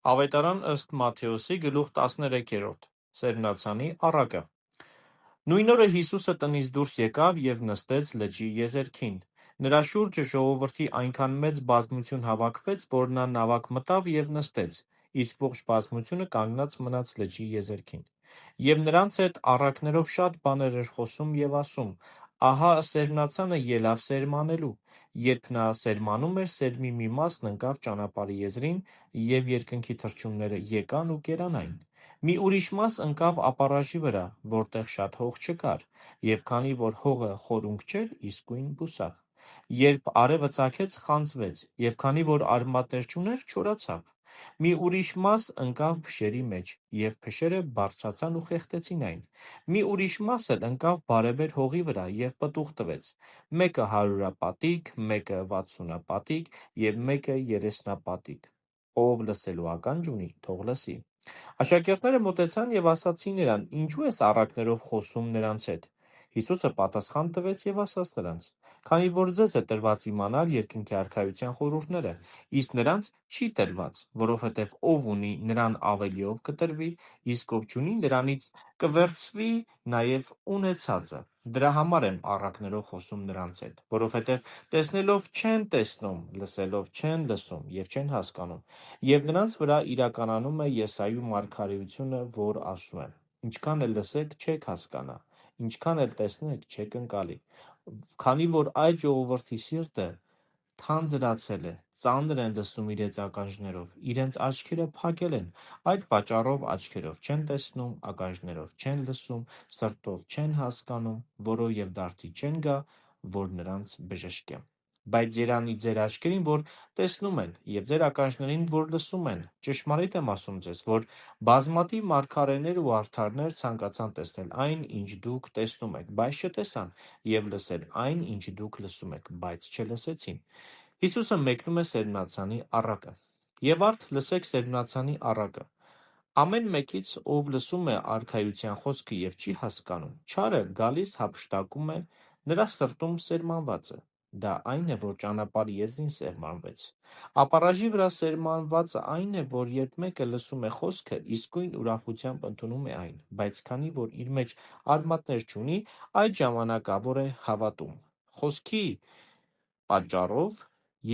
Ավետարան ըստ Մատթեոսի գլուխ 13 Սերմնացանի առակը։ Նույն օրը Հիսուսը տնից դուրս եկավ և նստեց լճի եզերքին։ Նրա շուրջը ժողովրդի այնքան մեծ բազմություն հավաքվեց, որ նա նավակ մտավ և նստեց, իսկ ողջ բազմությունը կանգնած մնաց լճի եզերքին։ Եվ նրանց հետ առակներով շատ բաներ էր խոսում և ասում. «Ահա սերմնացանը ելավ սերմանելու»։ Երբ նա սերմանում էր, սերմի մի մասն ընկավ ճանապարհի եզրին, և երկնքի թռչունները եկան ու կերան այն։ Մի ուրիշ մաս ընկավ ապառաժի վրա, որտեղ շատ հող չկար, և քանի որ հողը խորունկ չէր, իսկույն բուսավ։ Երբ արևը ծագեց, խանձվեց, և քանի որ արմատներ չուներ, չորացավ։ Մի ուրիշ մաս ընկավ փշերի մեջ, և փշերը բարձրացան ու խեղդեցին այն։ Մի ուրիշ մաս էլ ընկավ բարեբեր հողի վրա և պտուղ տվեց, մեկը 100-պատիկ, մեկը 60-պատիկ և մեկը 30-պատիկ։ Ով լսելու ականջ ունի, թող լսի։ Աշակերտները մոտեցան և ասացին նրան. «Ինչու ես առակներով խոսում նրանց հետ»։ Հիսուսը պատասխան տվեց և ասաց նրանց. «Քանի որ ձեզ է տրված իմանալ երկնքի արքայության խորհուրդները, իսկ նրանց չի տրված, որովհետև ով ունի, նրան ավելիով կտրվի, իսկ ով չունի, նրանից կվերցվի նաև ունեցածը։ Դրա համար եմ առակներով խոսում նրանց հետ, որովհետև տեսնելով չեն տեսնում, լսելով չեն լսում և չեն հասկանում։ Եվ նրանց վրա իրականանում է Եսայի մարգարեությունը, որ ասում է. «Ինչքան էլ լսեք, չեք հասկանա, ինչքան էլ տեսնեք, չեք ընկալի, քանի որ այդ ժողովրդի սիրտը թանձրացել է, ծանր են լսում իրենց ականջներով, իրենց աչքերը փակել են, այդ պատճառով աչքերով չեն տեսնում, ականջներով չեն լսում, սրտով չեն հասկանում, որովհետև դարձի չեն գա, որ նրանց բժշկեմ։ Բայց երանի ձեր աչքերին, որ տեսնում են, և ձեր ականջներին, որ լսում են։ Ճշմարիտ եմ ասում ձեզ, որ բազմաթիվ մարգարեներ ու արդարներ ցանկացան տեսնել այն, ինչ դուք տեսնում եք, բայց չտեսան, և լսել այն, ինչ դուք լսում եք, բայց չլսեցին»։ Հիսուսը մեկնում է սերմնացանի առակը։ Եվ արդ լսեք սերմնացանի առակը։ Ամեն մեկից, ով լսում է արքայության խոսքը և չի հասկանում, չարը գալիս հափշտակում է նրա սրտում սերմանվածը։ Դա այն է, որ ճանապարհի եզրին սերմանվեց։ Ապառաժի վրա սերմանվածը այն է, որ երբ մեկը լսում է խոսքը, իսկույն ուրախությամբ ընդունում է այն, բայց քանի որ իր մեջ արմատներ չունի, այդ ժամանակավոր է հավատում։ Խոսքի պատճառով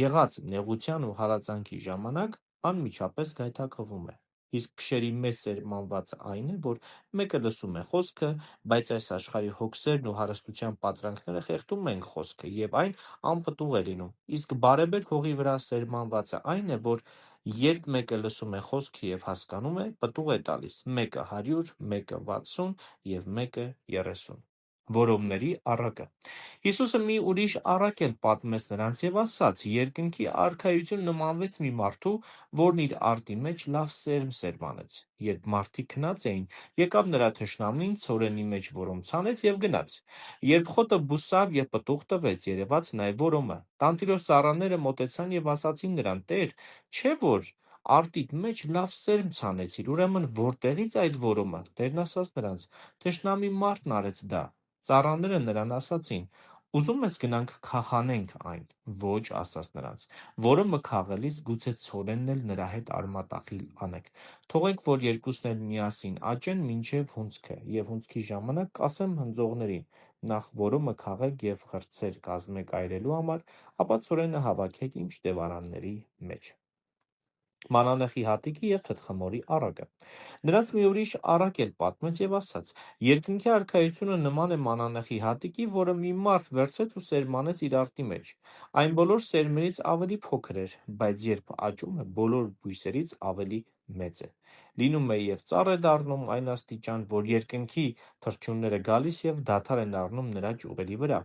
եղած նեղության ու հալածանքի ժամանակ անմիջապես գայթակղվում է։ Իսկ փշերի մեջ սերմանվածը այն է, որ մեկը լսում է խոսքը, բայց այս աշխարհի հոգսերն ու հարստության պատրանքները խեղդում են խոսքը, և այն անպտուղ է լինում։ Իսկ բարեբեր հողի վրա սերմանվածը այն է, որ երբ մեկը լսում է խոսքը և հասկանում է, պտուղ է տալիս, մեկը 100, մեկը 60 և մեկը 30։ Որոմների առակը։ Հիսուսը մի ուրիշ առակ էլ պատմեց նրանց և ասաց. «Երկնքի արքայություն նմանվեց մի մարդու, որն իր արտի մեջ լավ սերմ սերմանեց։ Երբ մարդիկ քնած էին, եկավ նրա թշնամին, ցորենի մեջ որոմ ցանեց և գնաց։ Երբ խոտը բուսավ և պտուղ տվեց, երևաց նաև որոմը։ Տանտիրոջ ծառաները մոտեցան և ասացին նրան. «Տե՛ր, չէ՞ որ արտիդ մեջ լավ սերմ ցանեցիր, ուրեմն որտեղի՞ց այդ որոմը»։ Տերն ասաց նրանց. «Թշնամի մարդն արեց դա»։ Ծառաները նրան ասացին. «Ուզո՞ւմ ես գնանք քաղանենք այն»։ «Ոչ», ասաց նրանց, «որոմը քաղելիս գուցե ցորենն էլ նրա հետ արմատախիլ անեք։ Թողեք, որ երկուսն էլ միասին աճեն մինչև հունձքը, և հունձքի ժամանակ կասեմ հնձողներին. նախ որոմը քաղեք և խրձեր կազմեք այրելու համար, ապա ցորենը հավաքեք իմ ժդևարանների մեջ»։ Մանանեխի հատիկի և թրթխմորի առակը։ Նրանց մի ուրիշ առակ էլ պատմեց և ասաց. «Երկնքի արքայությունը նման է մանանեխի հատիկի, որը մի մարդ վերցրեց ու սերմանեց իր արտի մեջ։ Այն բոլոր սերմերից ավելի փոքր էր, բայց երբ աճում է, բոլոր բույսերից ավելի մեծ է։ Լինում է և ծառ է դառնում այն աստիճան, որ երկնքի թռչունները գալիս և դադար են առնում նրա ճյուղերի վրա»։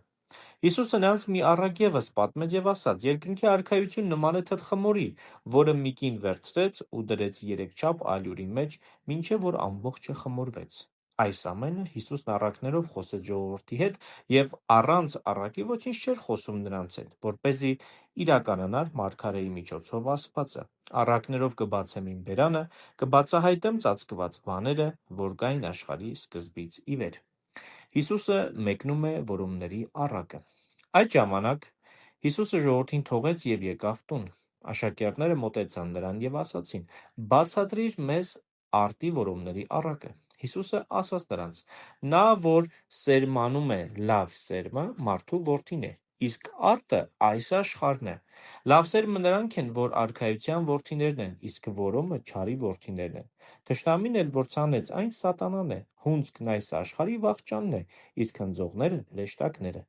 Հիսուսը նրանց մի առակ ևս պատմեց և ասաց. «Երկնքի արքայությունը նման է թրթխմորի, որը մի կին վերցրեց ու դրեց 3 չափ ալյուրի մեջ, մինչև որ ամբողջը խմորվեց»։ Այս ամենը Հիսուսն առակներով խոսեց ժողովրդի հետ և առանց առակի ոչինչ չէր խոսում նրանց հետ, որպեսզի իրականանար մարգարեի միջոցով ասվածը. «Առակներով կբացեմ իմ բերանը, կբացահայտեմ ծածկված բաները, որ կային աշխարհի սկզբից ի վեր»։ Հիսուսը մեկնում է որոմների առակը։ Այդ ժամանակ Հիսուսը ժողովրդին թողեց և եկավ տուն։ Աշակերտները մոտեցան նրան և ասացին. «Բացատրիր մեզ արտի որոմների առակը»։ Հիսուսը ասաց նրանց. «Նա, որ սերմանում է լավ սերմը, մարդու որդին է, իսկ արտը այս աշխարհն է։ Լավ սերմը նրանք են, որ արքայության որդիներն են, իսկ որոմը չարի որդիներն են։ Թշնամին էլ, որ ցանեց, այն սատանան է։ Հունձքն այս աշխարհի վախճանն է, իսկ հնձողները հրեշտակները։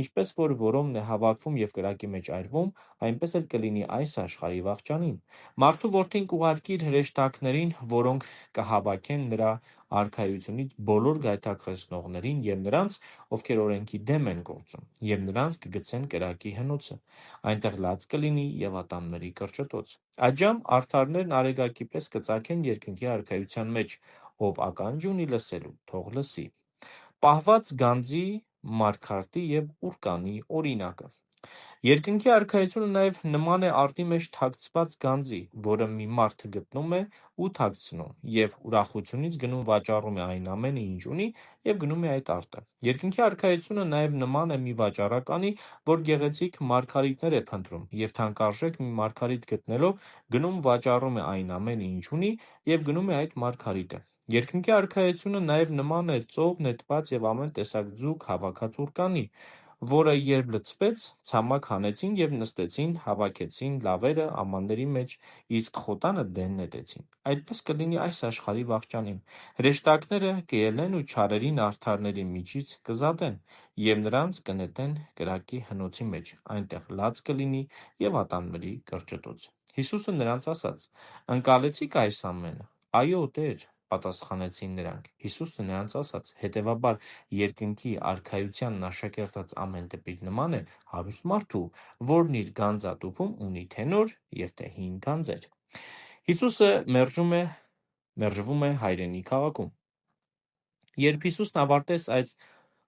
Ինչպես որ որոմն է հավաքվում և կրակի մեջ այրվում, այնպես էլ կլինի այս աշխարհի վախճանին։ Մարդու որդին կուղարկի իր հրեշտակներին, որոնք կհավաքեն նրա արքայությունից բոլոր գայթակղեցնողներին և նրանց, ովքեր օրենքի դեմ են գործում, և նրանց կգցեն կրակի հնոցը։ Այնտեղ լաց կլինի և ատամների կրճտոց։ Այդժամ արդարներն արեգակի պես կծագեն երկնքի արքայության մեջ։ Ով ականջ ունի լսելու, թող լսի»։ Պահված գանձի, մարգարտի և ուռկանի օրինակը։ Երկնքի արքայությունը նաև նման է արտի մեջ թաքցված գանձի, որը մի մարդ գտնում է ու թաքցնում, և ուրախությունից գնում վաճառում է այն ամենը, ինչ ունի, և գնում է այդ արտը։ Երկնքի արքայությունը նաև նման է մի վաճառականի, որ գեղեցիկ մարգարիտներ է փնտրում, և թանկարժեք մի մարգարիտ գտնելով, գնում վաճառում է այն ամենը, ինչ ունի, և գնում է այդ մարգարիտը։ Երկնքի արքայությունը նաև նման է ծով նետված և ամեն տեսակ ձուկ հավաքած ուռկանի, որը երբ լցվեց, ցամաք հանեցին և նստեցին, հավաքեցին լավերը ամանների մեջ, իսկ խոտանը դեն նետեցին։ Այդպես կլինի այս աշխարհի վախճանին։ Հրեշտակները կելեն ու չարերին արդարների միջից կզատեն, և նրանց կնետեն կրակի հնոցի մեջ, այնտեղ լաց կլինի և ատամների կրճտոց։ Հիսուսը նրանց ասաց. «Ընկալեցի՞ք այս ամենը»։ «Այո, Տեր», պատասխանեցին նրանք։ Հիսուսը նրանց ասաց. «Հետևաբար երկնքի արքայությանն աշակերտած ամեն դպիր նման է հարուստ մարդու, որն իր գանձատուփում ունի թե նոր և թե հին գանձեր»։ Հիսուսը մերժվում է հայրենի քաղաքում։ Երբ Հիսուսն ավարտեց այս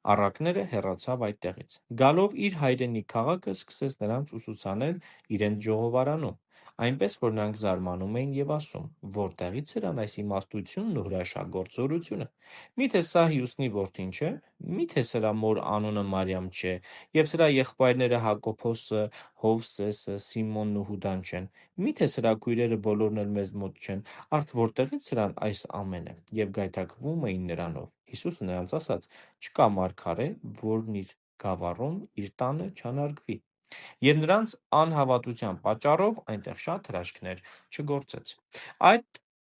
առակները, հեռացավ այդտեղից։ Գալով իր հայրենի քաղաքը, սկսեց նրանց ուսուցանել իրենց ժողովարանում, այնպես որ նրանք զարմանում էին և ասում. «Որտեղի՞ց էր ան այս իմաստությունն ու հրաշագործ զորությունը։ Մի՞թե սա Հիուսնի որդին չէ։ Մի՞թե սրա մոր անունը Մարիամ չէ, և սրա եղբայրները Հակոբոսը, Հովսեսը, Սիմոնն ու Հուդան չեն։ Մի՞թե սրա քույրերը բոլորն էլ մեզ մոտ չեն։ Արդ որտեղի՞ց էր ան այս ամենը»։ Եվ գայթակղվում էին նրանով։ Հիսուսը նրանց ասաց. «Չկա մարգարե, որն իր գավառում իր տանը չանարգվի»։ Եվ նրանց անհավատության պատճառով այնտեղ շատ հրաշքներ չգործեց։ Այդ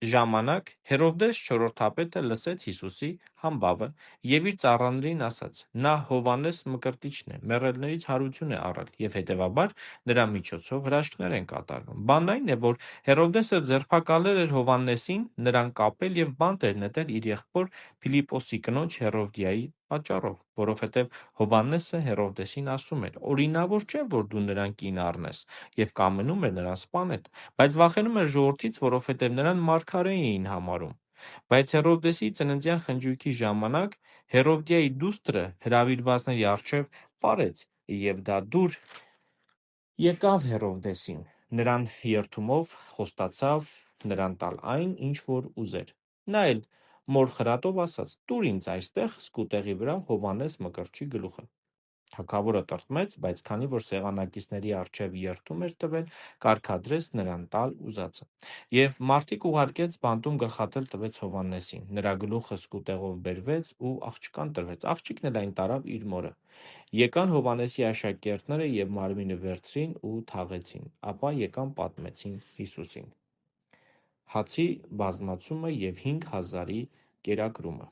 ժամանակ Հերովդես չորրորդապետը լսեց Հիսուսի համբավը և իր ծառաներին ասաց. «Նա Հովհաննես Մկրտիչն է, մեռելներից հարություն է առել, և հետևաբար նրա միջոցով հրաշքներ են կատարվում»։ Բանն այն է, որ Հերովդեսը ձերբակալել էր Հովհաննեսին, նրան կապել և բանտ էր նետել իր եղբոր Փիլիպպոսի կնոջ Հերովդիայի պատճառով, որովհետև Հովհաննեսը Հերովդեսին ասում էր. «Օրինավոր չէ, որ դու նրան կին առնես», և կամենում էր նրան սպանել, բայց վախենում էր ժողովրդից, որովհետև նրան մարգարե էին համարում։ Բայց Հերովդեսի ծննդյան խնջույքի ժամանակ Հերովդիայի դուստրը հրավիրվածների առջև պարեց, և դա դուր եկավ Հերովդեսին, նրան երդումով խոստացավ նրան տալ այն, ինչ որ ուզեր։ Նա էլ մոր խրատով ասաց. «Տուր ինձ այստեղ սկուտեղի վրա Հովհաննես Մկրտչի գլուխը»։ Թագավորը տրտմեց, բայց քանի որ սեղանակիցների առջև երդում էր տվել, կարգադրեց նրան տալ ուզածը։ Եվ մարդիկ ուղարկեց բանտում գլխատել տվեց Հովհաննեսին։ Նրա գլուխը սկուտեղով բերվեց ու աղջկան տրվեց։ Աղջիկն էլ այն տարավ իր մորը։ Եկան Հովհաննեսի աշակերտները և մարմինը վերցրին ու թաղեցին, ապա եկան պատմեցին Հիսուսին։ Հացի բազմացումը և 5,000-ի կերակրումը։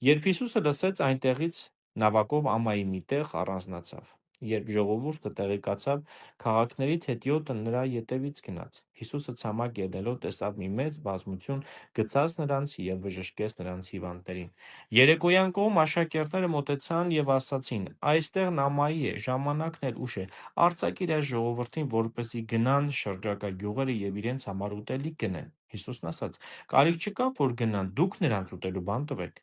Երբ Հիսուսը լսեց այնտեղից, նավակով Ամայի մի տեղ առանձնացավ։ Երբ ժողովուրդը տեղեկացավ քաղաքներից, հետիոտը նրա ետևից գնաց։ Հիսուսը ցամաք ելնելով տեսավ մի մեծ բազմություն, գցած նրանց և բժշկեց նրանց հիվանդներին։ Երեկոյան կողմ աշակերտները մոտեցան և ասացին. «Այստեղն Ամայի է, ժամանակն էլ ուշ է, արձակիր այս ժողովրդին, որպեսզի գնան շրջակա գյուղերը և իրենց համար ուտելիք գնեն»։ Հիսուսն ասաց. «Կարիք չկա, որ գնան, դուք նրանց ուտելու բան տվեք»։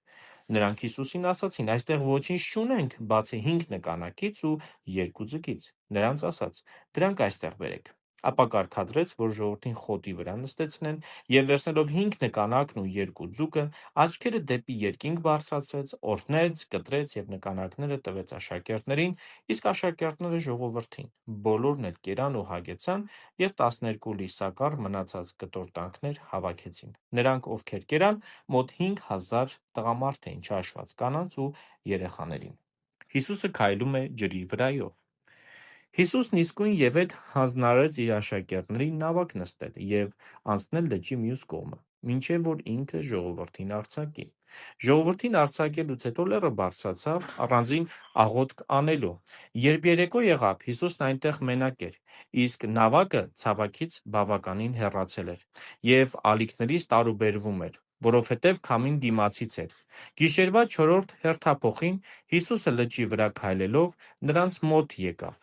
Նրանք Հիսուսին ասացին. «Այստեղ ոչինչ չունենք, բացի 5 նկանակից ու 2 ձկից»։ Նրանց ասաց. «Դրանք այստեղ բերեք»։ Ապա կարգադրեց, որ ժողովրդին խոտի վրա նստեցնեն, և վերցնելով 5 նկանակն ու 2 ձուկը, աչքերը դեպի երկինք բարձրացրեց, օրհնեց, կտրեց և նկանակները տվեց աշակերտներին, իսկ աշակերտները ժողովրդին: Բոլորն էլ կերան ու հագեցան և 12 լիսակառ մնացած կտորտանքներ հավաքեցին: Նրանք, ովքեր կերան, մոտ 5,000 տղամարդ էին, չհաշված կանանց ու երեխաներին: Հիսուսը քայլում է ջրի վրայով: Հիսուսն իսկույն ևեթ հանձնարարեց իր աշակերտներին նավակ նստել և անցնել լճի մյուս կողմը, մինչև որ ինքը ժողովրդին արձակի: Ժողովրդին արձակելուց հետո լեռը բարձրացավ առանձին աղոթք անելու: Երբ երեկո եղավ, Հիսուսն այնտեղ մենակ էր, իսկ նավակը ցավաքից բավականին հեռացել էր և ալիքներից տարուբերվում էր, որովհետև քամին դիմացից էր: Գիշերվա 4-րդ հերթափոխին Հիսուսը լճի վրա քայլելով նրանց մոտ եկավ: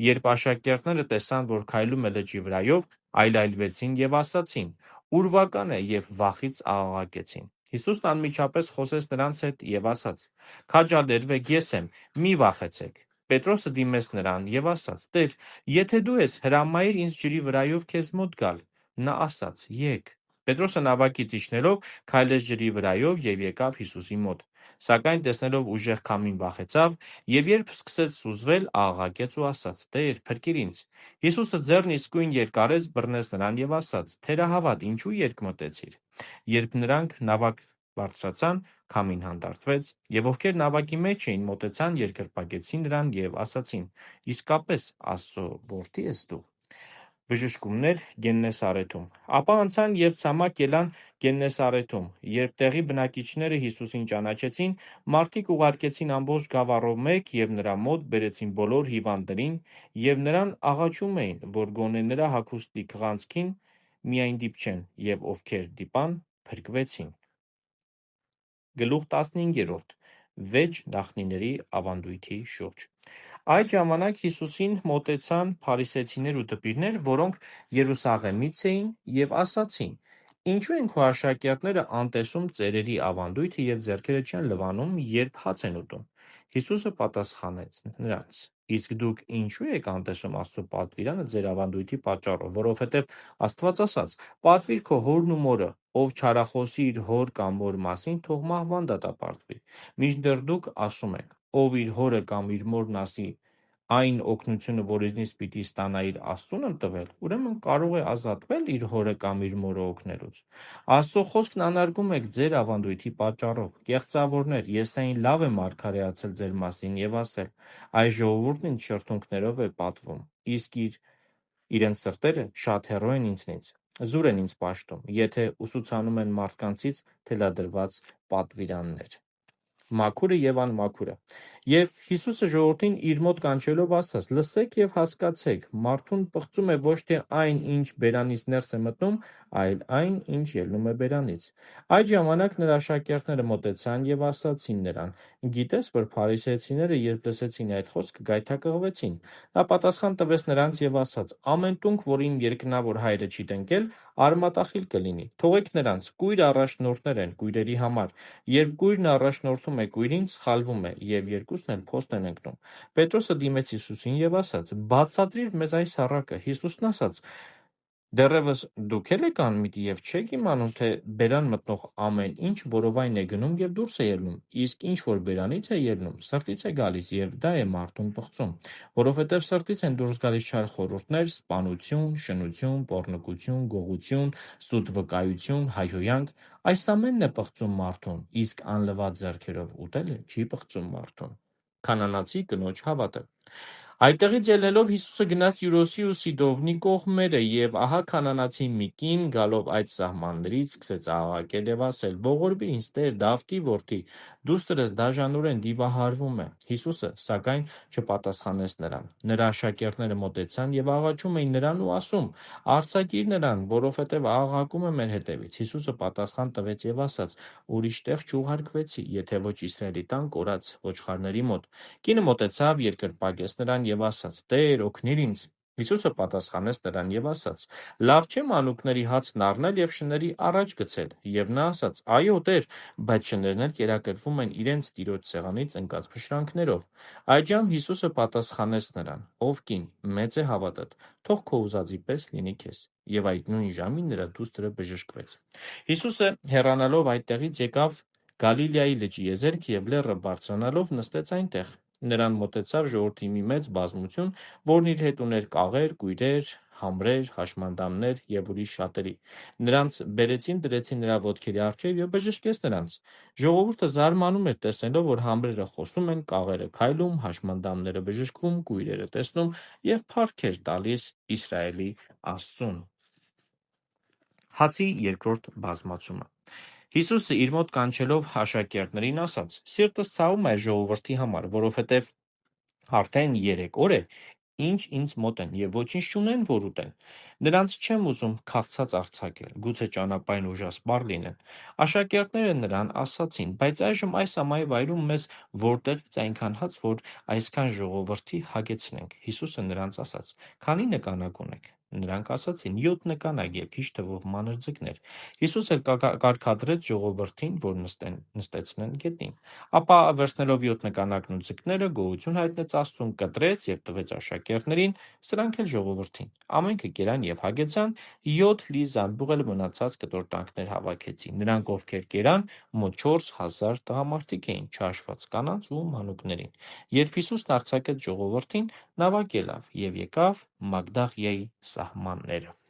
Երբ աշակերտները տեսան, որ քայլում է լճի վրայով, այլայլվեցին և ասացին. «Ուրվական է» և վախից աղաղակեցին: Հիսուսն անմիջապես խոսեց նրանց հետ և ասաց. «Քաջալերվեք, ես եմ, մի վախեցեք»: Պետրոսը դիմեց նրան և ասաց. «Տեր, եթե դու ես, հրամայիր ինձ ջրի վրայով քեզ մոտ գալ»: Նա ասաց. «Եկ»: Պետրոսը նավակից իջնելով, քայլեց ջրի վրայով և եկավ Հիսուսի մոտ: Սակայն տեսնելով ուժեղ քամին վախեցավ և երբ սկսեց սուզվել, աղաղակեց ու ասաց. «Տե՛ր, փրկիր ինձ»: Հիսուսը ձեռն իսկույն երկարեց, բռնեց նրան և ասաց. «Թերահավատ, ինչու երկմտեցիր»: Երբ նրանք նավակ բարձրացան, քամին հանդարտվեց, և ովքեր նավակի մեջ էին, մոտեցան, երկրպագեցին նրան և ասացին. «Իսկապես Աստծո Որդի ես դու»: Բժշկումներ Գեննեսարեթում Ապա անցան և ցամաք ելան Գեննեսարեթում: Երբ տեղի բնակիչները Հիսուսին ճանաչեցին, մարդիկ ուղարկեցին ամբողջ գավառով մեկ և նրա մոտ բերեցին բոլոր հիվանդներին և նրան աղաչում էին, որ գոնե նրա հագուստի քղանցքին միայն դիպչեն, և ովքեր դիպան, փրկվեցին: Գլուխ 15 Վեճ նախնիների ավանդույթի շուրջ Այդ ժամանակ Հիսուսին մոտեցան փարիսեցիներ ու դպիրներ, որոնք Երուսաղեմից էին, և ասացին. «Ինչո՞ւ են քո աշակերտները անտեսում ծերերի ավանդույթը և ձեռքերը չեն լվանում, երբ հաց են ուտում»: Հիսուսը պատասխանեց նրանց. «Իսկ դուք ինչո՞ւ եք անտեսում Աստծո պատվիրանը ձեր ավանդույթի պատճառով, որովհետև Աստված ասաց. «Պատվիր քո հորն ու մորը, ով չարախոսի իր հոր կամ մոր մասին, թող մահվան դատապարտվի»: Մինչդեռ դուք ասում եք. «Ով իր հորը կամ իր մորն ասի. «Այն օգնությունը, որ ինձնից պիտի ստանայիր, Աստծուն եմ տվել», ուրեմն կարող է ազատվե՞լ իր հորը կամ իր մորը օգնելուց»: Աստծո խոսքն անարգում եք ձեր ավանդույթի պատճառով: Կեղծավորներ, Եսային լավ է մարգարեացել ձեր մասին և ասել. «Այս ժողովուրդն ինձ շրթունքներով է պատվում, իսկ իրենց սրտերը շատ հեռու են ինձնից, զուր են ինձ պաշտում, եթե ուսուցանում են մարդկանցից թելադրված պատվիրաններ»: Մաքուրը և անմաքուրը Եվ Հիսուսը ժողովրդին իր մոտ կանչելով ասաց. «Լսեք և հասկացեք. մարդուն պղծում է ոչ թե այն, ինչ բերանից ներս է մտնում, այլ այն, ինչ ելնում է բերանից»: Այդ ժամանակ նրա աշակերտները մոտեցան և ասացին նրան. «Գիտես, որ փարիսեցիները, երբ լսեցին այդ խոսքը, գայթակղվեցին»: Նա պատասխան տվեց նրանց և ասաց. «Ամեն տունկ, որին երկնավոր Հայրը չի տնկել, արմատախիլ կլինի: Թողեք նրանց, կույր առաջնորդներ են կույրերի համար: Երբ կույրն առաջնորդում է կույրին, սխալվում է, և երկուսն էլ փոստ են ընկնում»: Պետրոսը դիմեց Հիսուսին և ասաց. «Բացատրիր մեզ այս առակը»: Հիսուսն ասաց. «Դեռևս դուք էլ եք անմիտ և չեք իմանում, թե բերան մտնող ամեն ինչ որովայն է գնում և դուրս է ելնում, իսկ ինչ որ բերանից է ելնում, սրտից է գալիս և դա է մարդուն պղծում: Որովհետև սրտից են դուրս գալիս չար խորհուրդներ, սպանություն, շնություն, պոռնկություն, գողություն, սուտ վկայություն, հայհոյանք: Այս ամենն է պղծում մարդուն, իսկ անլվացած ձեռքերով ուտելը չի պղծում մարդուն»: Քանանացի կնոջ հավատը Այնտեղից ելնելով Հիսուսը գնաց Տյուրոսի ու Սիդոնի կողմերը, և ահա քանանացի մի կին, գալով այդ սահմաններից, սկսեց աղաղակել և ասել. «Ողորմի ինձ, Տեր, Դավթի որդի, դուստրս դաժանորեն դիվահարվում է»: Հիսուսը, սակայն, չպատասխանեց նրան: Նրա աշակերտները մոտեցան և աղաչում էին նրան ու ասում. «Արձակիր նրան, որովհետև աղաղակում է մեր հետևից»: Հիսուսը պատասխան տվեց և ասաց. «Ուրիշ տեղ չուղարկվեցի, եթե ոչ Իսրայելի տան կորած ոչխարների մոտ»: Կինը մոտեցավ, երկրպագեց նրան և ասաց. «Տե՛ր, օգնիր ինձ»: Հիսուսը պատասխանեց նրան և ասաց. «Լավ չէ մանուկների հացն առնել և շների առաջ գցել»։ Եվ նա ասաց. «Այո, Տեր, բայց շներն էլ կերակրվում են իրենց տիրոջ սեղանից ընկած փշրանքներով»։ Այդժամ Հիսուսը պատասխանեց նրան. «Ով կին, մեծ է հավատդ, թող քո ուզածի պես լինի քեզ»։ Եվ այդ նույն ժամին նրա դուստրը բժշկվեց։ Հիսուսը հեռանալով այդտեղից եկավ Գալիլեայի լճի եզերք և լեռը բարձրանալով նստեց այնտեղ։ Նրան մոտեցավ ժողովրդի մի մեծ բազմություն, որն իր հետ ուներ կաղեր, կույրեր, համրեր, հաշմանդամներ և ուրիշ շատերի։ Նրանց բերեցին, դրեցին նրա ոտքերի առջև և բժշկեց նրանց։ Ժողովուրդը զարմանում էր, տեսնելով, որ համրերը խոսում են, կաղերը քայլում, հաշմանդամները բժշկվում, կույրերը տեսնում և փառք էր տալիս Իսրայելի Աստծուն։ Հացի երկրորդ բազմացումը։ Հիսուսը իր մոտ կանչելով աշակերտներին ասաց. «Սիրտս ցավում է այս ժողովրդի համար, որովհետև արդեն 3 օր է, ինչ ինձ մոտ են, և ոչինչ չունեն, որ ուտեն։ Նրանց չեմ ուզում քաղցած արձակել, գուցե ճանապարհին ուժասպառ լինեն»։ Աշակերտները նրան ասացին. «Բայց այժմ այս ամայի վայրում մեզ որտեղի՞ց այնքան հաց, որ այսքան ժողովրդի հագեցնենք»։ Հիսուսը նրանց ասաց. «Քանի՞ նկանակ ունեք»։ Նրանք ասացին. 7 նկանակ և քիչ թվով մանր ձկներ։ Հիսուսը կարգադրեց ժողովրդին, որ նստեցնեն գետնին։ Ապա վերցնելով 7 նկանակն ու ձկները, գոհություն հայտնեց Աստծուն, կտրեց և տվեց աշակերտներին, սրանք էլ ժողովրդին։ Ամենքը կերան և հագեցան, 7 լի զամբյուղ էլ մնացած կտորտանքներ հավաքեցին։ Նրանք, ովքեր կերան, մոտ 4000 տղամարդիկ էին, չհաշված կանանց ու մանուկներին։ Երբ Հիսուսն արձակեց ժողովրդին, նավակ ելավ և եկավ Մագդաղիայի սահմանները։